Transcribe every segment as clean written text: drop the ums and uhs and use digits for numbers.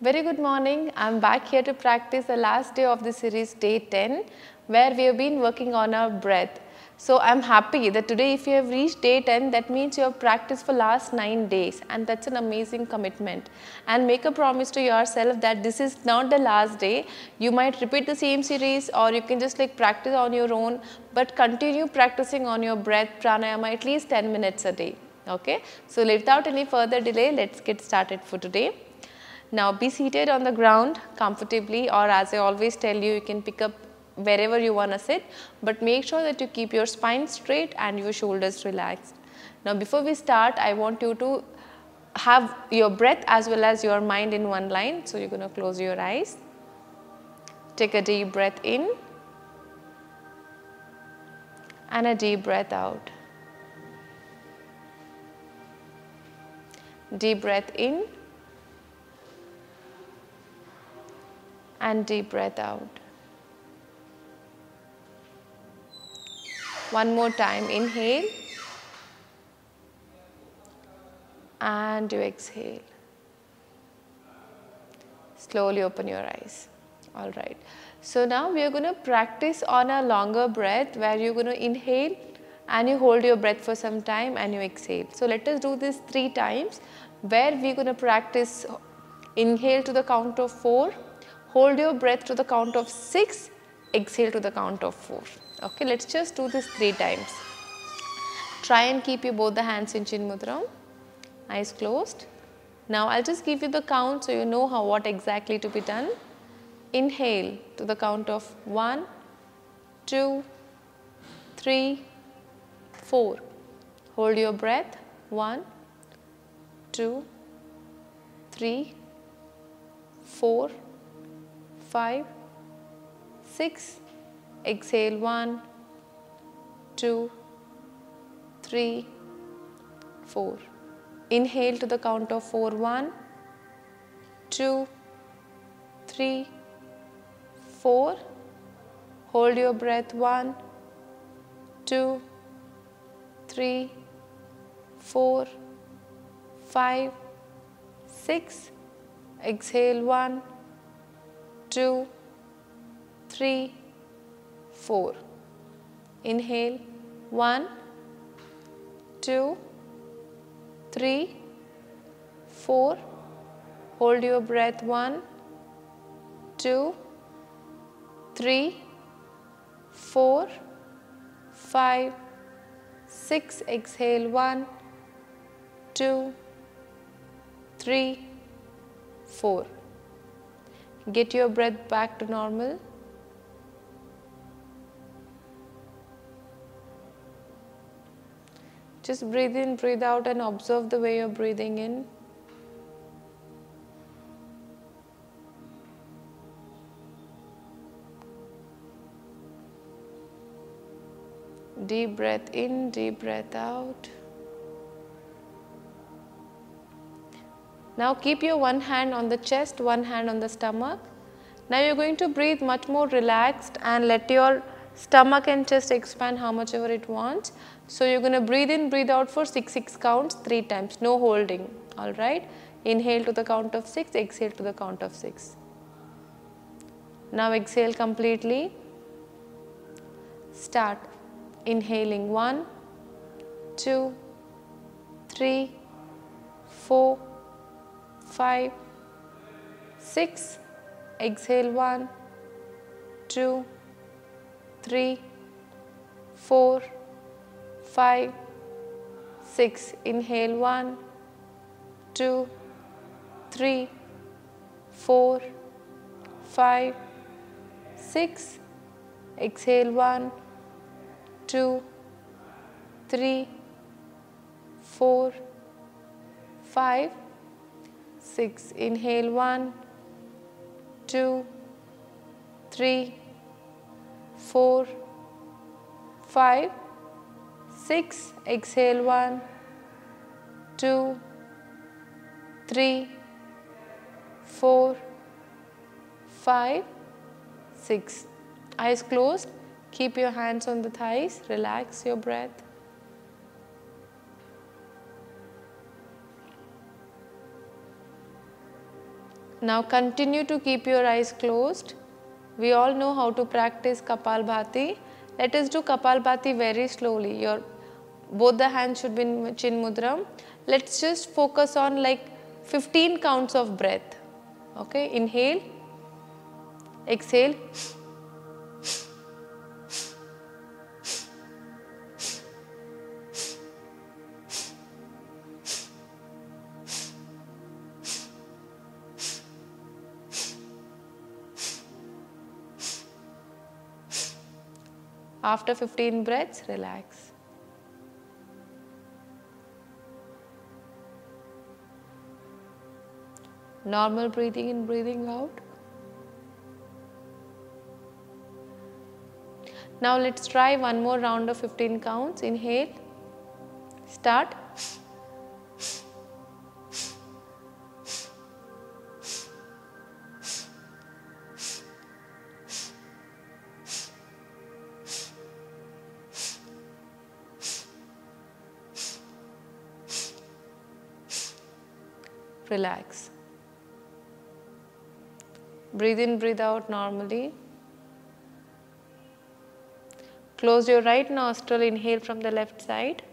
Very good morning. I'm back here to practice the last day of the series, day 10, where we have been working on our breath. So I'm happy that today if you have reached day 10, that means you have practiced for last 9 days, and that's an amazing commitment. And make a promise to yourself that this is not the last day. You might repeat the same series, or you can just practice on your own, but continue practicing on your breath pranayama at least 10 minutes a day. Okay, so without any further delay, let's get started for today. Now be seated on the ground comfortably, or as I always tell you, you can pick up wherever you want to sit, but make sure that you keep your spine straight and your shoulders relaxed. Now before we start, I want you to have your breath as well as your mind in one line. So you're going to close your eyes. Take a deep breath in and a deep breath out. Deep breath in and deep breath out. One more time, inhale and you exhale. Slowly open your eyes. All right. So now we are going to practice on a longer breath where you're going to inhale and you hold your breath for some time and you exhale. So let us do this 3 times where we're going to practice inhale to the count of 4. Hold your breath to the count of 6, exhale to the count of 4. Okay, let's just do this 3 times. Try and keep both the hands in Chin Mudra, eyes closed. Now I'll just give you the count so you know what exactly to be done. Inhale to the count of 1, 2, 3, 4. Hold your breath, 1, 2, 3, 4, 5, 6, exhale 1, 2, 3, 4. Inhale to the count of 4, 1, 2, 3, 4. Hold your breath 1, 2, 3, 4, 5, 6. Exhale 1, 2, 3, 4. Inhale 1, 2, 3, 4. Hold your breath 1, 2, 3, 4, 5, 6. Exhale 1, 2, 3, 4. Get your breath back to normal. Just breathe in, breathe out and observe the way you're breathing in. Deep breath in, deep breath out. Now keep your one hand on the chest, one hand on the stomach. Now you're going to breathe much more relaxed and let your stomach and chest expand how much ever it wants. So you're going to breathe in, breathe out for 6 counts 3 times, no holding. All right. Inhale to the count of 6, exhale to the count of 6. Now exhale completely. Start. Inhaling 1, 2, 3, 4, 5, 6. Exhale 1, 2, 3, 4, 5, 6. Inhale 1, 2, 3, 4, 5, 6. Exhale 1, 2, 3, 4, 5, 6. Inhale 1, 2, 3, 4, 5, 6. Exhale 1, 2, 3, 4, 5, 6. Eyes closed. Keep your hands on the thighs. Relax your breath. Now continue to keep your eyes closed. We all know how to practice Kapalbhati. Let us do Kapalbhati very slowly. Both the hands should be in chin mudra. Let's just focus on like 15 counts of breath. Okay, inhale, exhale. After 15 breaths, relax. Normal breathing in, breathing out. Now let's try one more round of 15 counts. Inhale. Start. Relax. Breathe in, breathe out normally. Close your right nostril, inhale from the left side.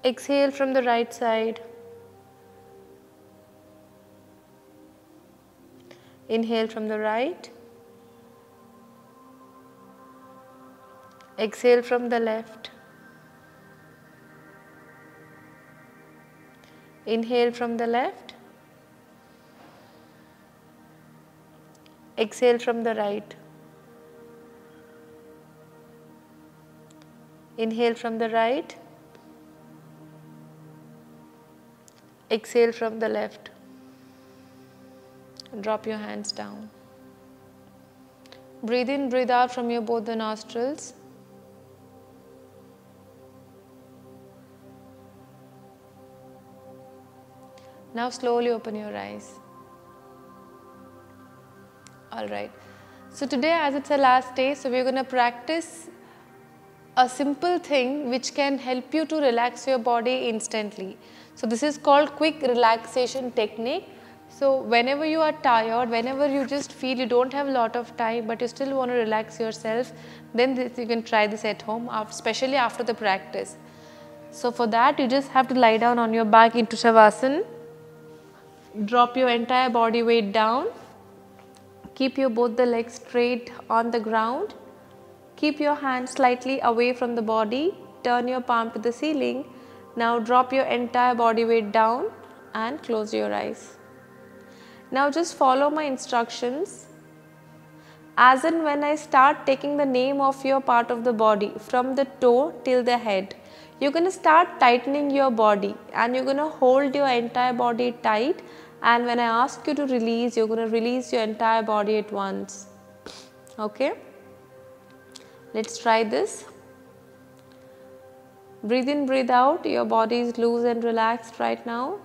Exhale from the right side. Inhale from the right. Exhale from the left. Inhale from the left. Exhale from the right. Inhale from the right. Exhale from the left. Drop your hands down. Breathe in, breathe out from your both the nostrils. Now slowly open your eyes. Alright. So today, as it's the last day, so we're going to practice a simple thing which can help you to relax your body instantly. So this is called quick relaxation technique. So whenever you are tired, whenever you just feel you don't have a lot of time but you still want to relax yourself, then you can try this at home, especially after the practice. So for that, you just have to lie down on your back into Shavasana. Drop your entire body weight down. Keep your both the legs straight on the ground. Keep your hands slightly away from the body. Turn your palm to the ceiling. Now drop your entire body weight down and close your eyes. Now just follow my instructions. As and when I start taking the name of your part of the body from the toe till the head, you're going to start tightening your body and you're going to hold your entire body tight, and when I ask you to release, you're going to release your entire body at once. Okay? Let's try this. Breathe in, breathe out. Your body is loose and relaxed right now.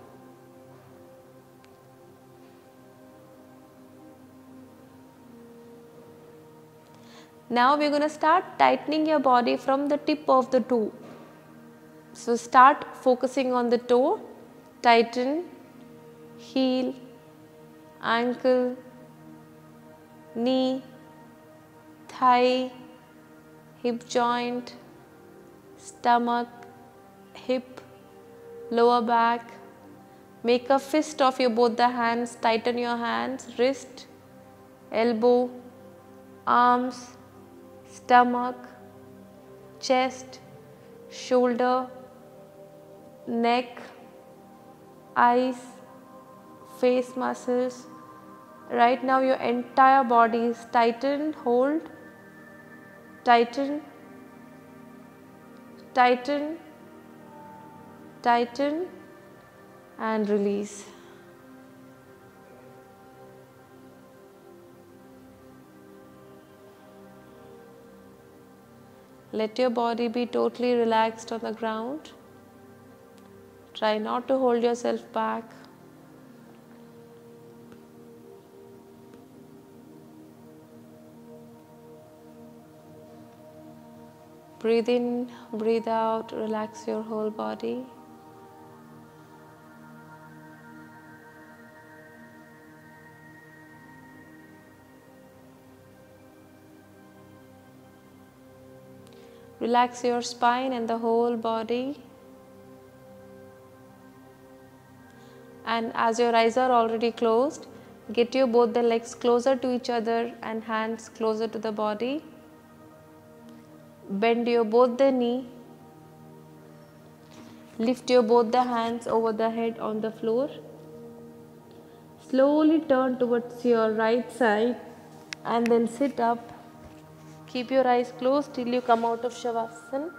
Now we're going to start tightening your body from the tip of the toe. So start focusing on the toe. Tighten, heel, ankle, knee, thigh, hip joint, stomach, hip, lower back. Make a fist of your both the hands. Tighten your hands, wrist, elbow, arms, stomach, chest, shoulder, neck, eyes, face muscles. Right now your entire body is tightened. Hold, tighten, tighten, tighten and release. Let your body be totally relaxed on the ground. Try not to hold yourself back. Breathe in, breathe out, relax your whole body. Relax your spine and the whole body. And as your eyes are already closed, get your both the legs closer to each other and hands closer to the body. Bend your both the knee. Lift your both the hands over the head on the floor. Slowly turn towards your right side and then sit up. Keep your eyes closed till you come out of Shavasana.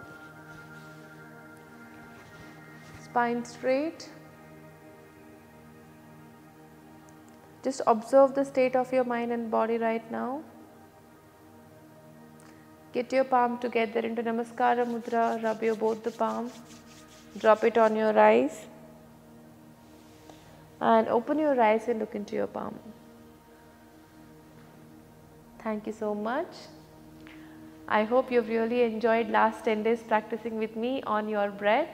Spine straight. Just observe the state of your mind and body right now. Get your palm together into Namaskara Mudra. Rub your both the palms. Drop it on your eyes. And open your eyes and look into your palm. Thank you so much. I hope you've really enjoyed last 10 days practicing with me on your breath.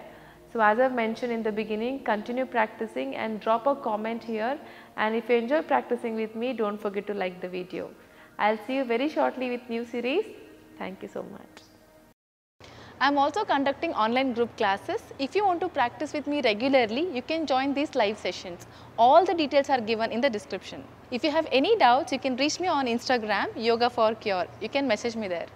So as I've mentioned in the beginning, continue practicing and drop a comment here. And if you enjoy practicing with me, don't forget to like the video. I'll see you very shortly with new series. Thank you so much. I'm also conducting online group classes. If you want to practice with me regularly, you can join these live sessions. All the details are given in the description. If you have any doubts, you can reach me on Instagram, Yoga for Cure. You can message me there.